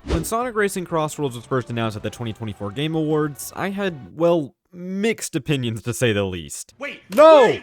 When Sonic Racing Crossworlds was first announced at the 2024 Game Awards, I had, well, mixed opinions to say the least. No!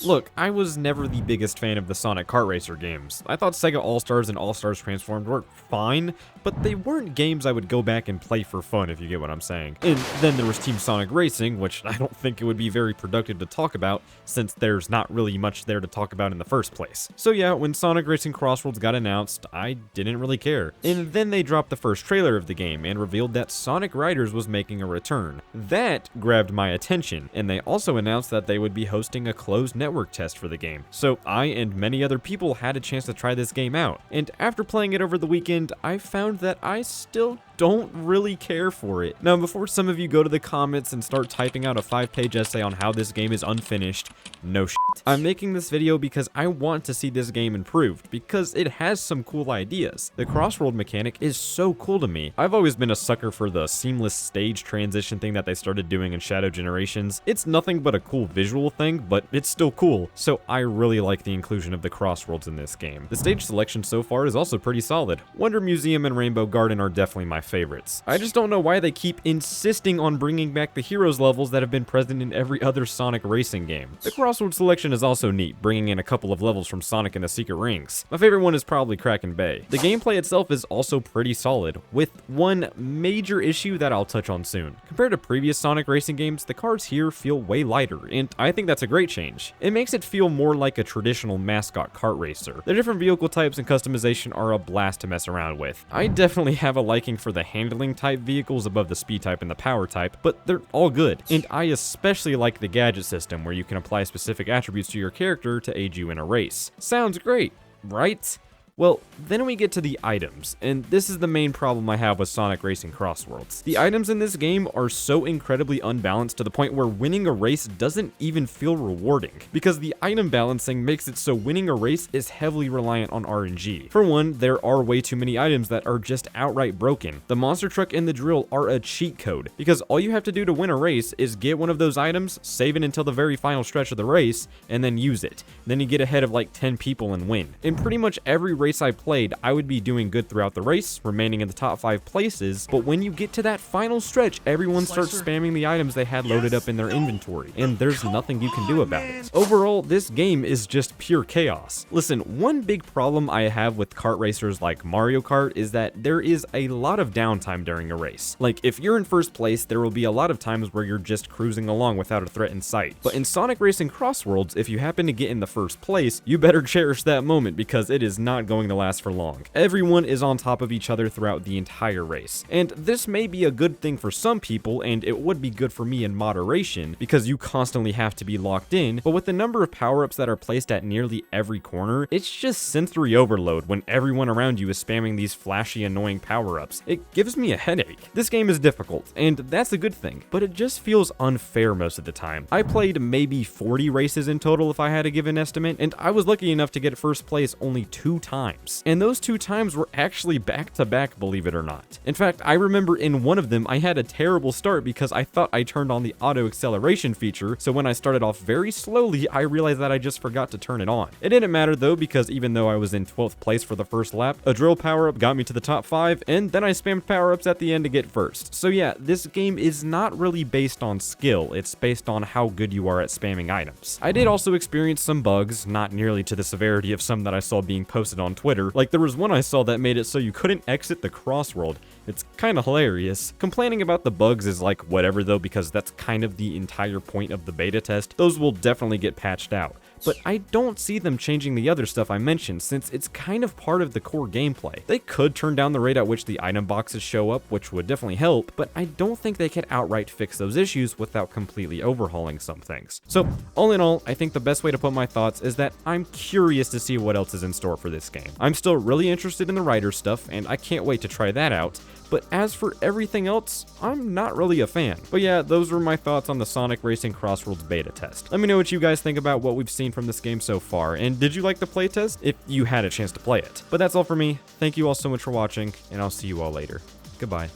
Look, I was never the biggest fan of the Sonic Kart Racer games. I thought Sega All-Stars and All-Stars Transformed were fine, but they weren't games I would go back and play for fun, if you get what I'm saying. And then there was Team Sonic Racing, which I don't think it would be very productive to talk about, since there's not really much there to talk about in the first place. So yeah, when Sonic Racing Crossworlds got announced, I didn't really care. And then they dropped the first trailer of the game and revealed that Sonic Riders was making a return. That grabbed my attention, and they also announced that they would be hosting a closed network test for the game. So I and many other people had a chance to try this game out, and after playing it over the weekend, I found that I still don't really care for it. Now, before some of you go to the comments and start typing out a 5-page essay on how this game is unfinished, no shit. I'm making this video because I want to see this game improved, because it has some cool ideas. The Crossworld mechanic is so cool to me. I've always been a sucker for the seamless stage transition thing that they started doing in Shadow Generations. It's nothing but a cool visual thing, but it's still cool, so I really like the inclusion of the Crossworlds in this game. The stage selection so far is also pretty solid. Wonder Museum and Rainbow Garden are definitely my favorites. I just don't know why they keep insisting on bringing back the Heroes levels that have been present in every other Sonic racing game. The Crossworld selection is also neat, bringing in a couple of levels from Sonic and the Secret Rings. My favorite one is probably Kraken Bay. The gameplay itself is also pretty solid, with one major issue that I'll touch on soon. Compared to previous Sonic racing games, the cars here feel way lighter, and I think that's a great change. It makes it feel more like a traditional mascot kart racer. The different vehicle types and customization are a blast to mess around with. I definitely have a liking for the handling type vehicles above the speed type and the power type, but they're all good. And I especially like the gadget system where you can apply specific attributes to your character to aid you in a race. Sounds great, right? Well, then we get to the items, and this is the main problem I have with Sonic Racing Crossworlds. The items in this game are so incredibly unbalanced to the point where winning a race doesn't even feel rewarding, because the item balancing makes it so winning a race is heavily reliant on RNG. For one, there are way too many items that are just outright broken. The monster truck and the drill are a cheat code, because all you have to do to win a race is get one of those items, save it until the very final stretch of the race, and then use it. Then you get ahead of like 10 people and win. In pretty much every race I played, I would be doing good throughout the race, remaining in the top 5 places, but when you get to that final stretch, everyone starts spamming the items they had loaded up in their inventory, and there's nothing you can do about it. Overall, this game is just pure chaos. Listen, one big problem I have with kart racers like Mario Kart is that there is a lot of downtime during a race. Like, if you're in first place, there will be a lot of times where you're just cruising along without a threat in sight. But in Sonic Racing Crossworlds, if you happen to get in the first place, you better cherish that moment, because it is not going to last for long. Everyone is on top of each other throughout the entire race. And this may be a good thing for some people, and it would be good for me in moderation, because you constantly have to be locked in, but with the number of power-ups that are placed at nearly every corner, it's just sensory overload when everyone around you is spamming these flashy, annoying power-ups. It gives me a headache. This game is difficult, and that's a good thing, but it just feels unfair most of the time. I played maybe 40 races in total if I had to give an estimate, and I was lucky enough to get first place only 2 times. And those 2 times were actually back-to-back, believe it or not. In fact, I remember in one of them, I had a terrible start because I thought I turned on the auto acceleration feature, so when I started off very slowly, I realized that I just forgot to turn it on. It didn't matter though, because even though I was in 12th place for the first lap, a drill power-up got me to the top 5, and then I spammed power-ups at the end to get first. So yeah, this game is not really based on skill, it's based on how good you are at spamming items. I did also experience some bugs, not nearly to the severity of some that I saw being posted on Twitter. Like, there was one I saw that made it so you couldn't exit the Crossworld. It's kind of hilarious. Complaining about the bugs is like whatever though, because that's kind of the entire point of the beta test. Those will definitely get patched out. But I don't see them changing the other stuff I mentioned, since it's kind of part of the core gameplay. They could turn down the rate at which the item boxes show up, which would definitely help, but I don't think they could outright fix those issues without completely overhauling some things. So, all in all, I think the best way to put my thoughts is that I'm curious to see what else is in store for this game. I'm still really interested in the Rider stuff, and I can't wait to try that out, but as for everything else, I'm not really a fan. But yeah, those were my thoughts on the Sonic Racing Crossworlds beta test. Let me know what you guys think about what we've seen from this game so far, and did you like the playtest if you had a chance to play it? But that's all for me. Thank you all so much for watching, and I'll see you all later. Goodbye.